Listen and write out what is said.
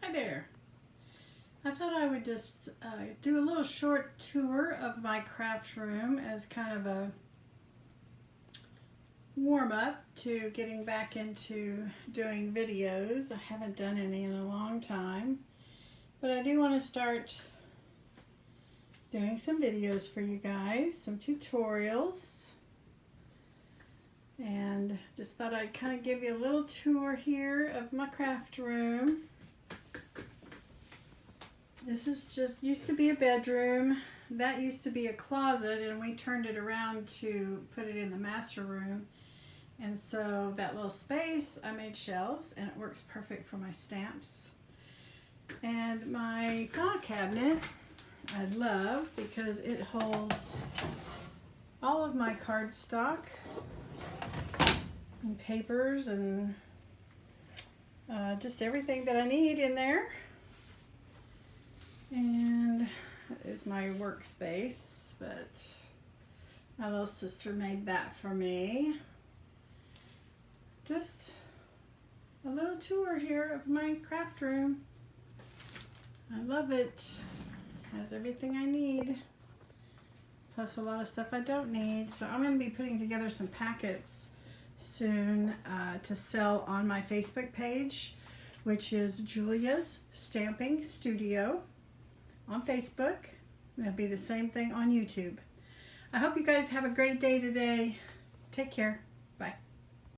Hi there. I thought I would just do a little short tour of my craft room as kind of a warm-up to getting back into doing videos. I haven't done any in a long time, but I do want to start doing some videos for you guys, some tutorials, and just thought I'd kind of give you a little tour here of my craft room. This is just used to be a bedroom. That used to be a closet, and we turned it around to put it in the master room. And so that little space, I made shelves, and it works perfect for my stamps. And my file cabinet, I love because it holds all of my cardstock and papers and just everything that I need in there. And that is my workspace, but my little sister made that for me. Just a little tour here of my craft room. I love it. Has everything I need, plus a lot of stuff I don't need. So I'm going to be putting together some packets soon to sell on my Facebook page, which is Julia's Stamping Studio on Facebook. It'll be the same thing on YouTube. I hope you guys have a great day today. Take care. Bye.